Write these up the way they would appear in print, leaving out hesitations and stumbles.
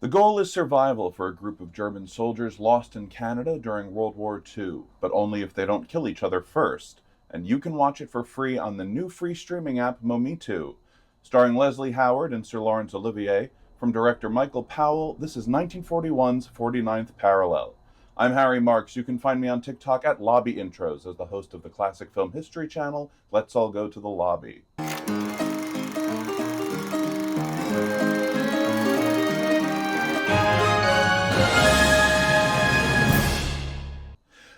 The goal is survival for a group of German soldiers lost in Canada during World War II, but only if they don't kill each other first. And you can watch it for free on the new free streaming app Momitu. Starring Leslie Howard and Sir Laurence Olivier, from director Michael Powell, this is 1941's 49th Parallel. I'm Harry Marks. You can find me on TikTok at Lobby Intros as the host of the classic film history channel, Let's All Go to the Lobby.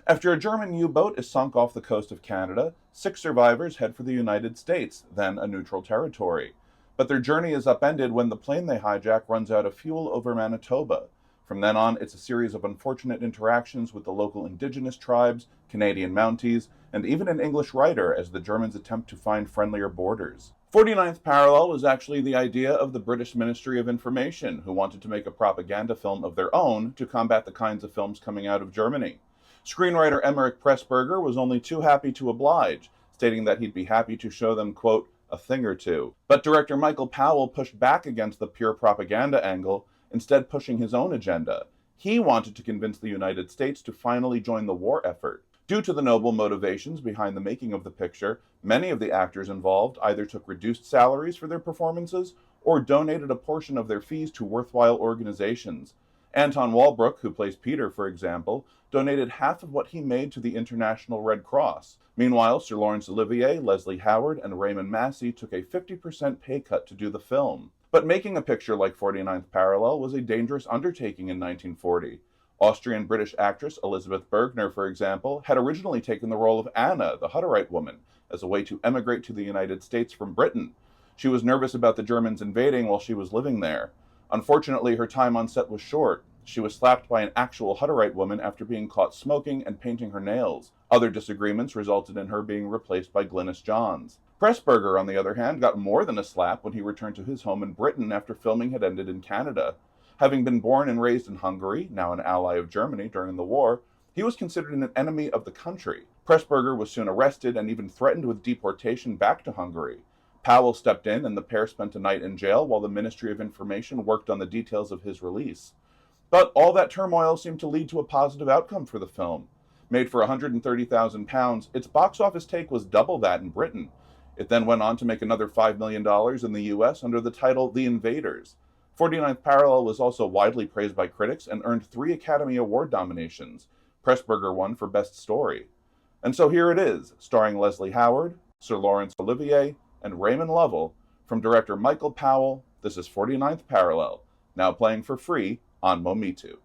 After a German U-boat is sunk off the coast of Canada, 6 survivors head for the United States, then a neutral territory. But their journey is upended when the plane they hijack runs out of fuel over Manitoba. From then on, it's a series of unfortunate interactions with the local indigenous tribes, Canadian Mounties, and even an English writer as the Germans attempt to find friendlier borders. 49th Parallel was actually the idea of the British Ministry of Information, who wanted to make a propaganda film of their own to combat the kinds of films coming out of Germany. Screenwriter Emmerich Pressburger was only too happy to oblige, stating that he'd be happy to show them, quote, a thing or two. But director Michael Powell pushed back against the pure propaganda angle, instead pushing his own agenda. He wanted to convince the United States to finally join the war effort. Due to the noble motivations behind the making of the picture, many of the actors involved either took reduced salaries for their performances or donated a portion of their fees to worthwhile organizations. Anton Walbrook, who plays Peter, for example, donated half of what he made to the International Red Cross. Meanwhile, Sir Laurence Olivier, Leslie Howard, and Raymond Massey took a 50% pay cut to do the film. But making a picture like 49th Parallel was a dangerous undertaking in 1940. Austrian-British actress Elizabeth Bergner, for example, had originally taken the role of Anna, the Hutterite woman, as a way to emigrate to the United States from Britain. She was nervous about the Germans invading while she was living there. Unfortunately, her time on set was short. She was slapped by an actual Hutterite woman after being caught smoking and painting her nails. Other disagreements resulted in her being replaced by Glynis Johns. Pressburger, on the other hand, got more than a slap when he returned to his home in Britain after filming had ended in Canada. Having been born and raised in Hungary, now an ally of Germany during the war, he was considered an enemy of the country. Pressburger was soon arrested and even threatened with deportation back to Hungary. Powell stepped in and the pair spent a night in jail while the Ministry of Information worked on the details of his release. But all that turmoil seemed to lead to a positive outcome for the film. Made for £130,000, its box office take was double that in Britain. It then went on to make another $5 million in the US under the title The Invaders. 49th Parallel was also widely praised by critics and earned 3 Academy Award nominations. Pressburger won for Best Story. And so here it is, starring Leslie Howard, Sir Laurence Olivier, and Raymond Lovell, from director Michael Powell. This is 49th Parallel, now playing for free on Momitu.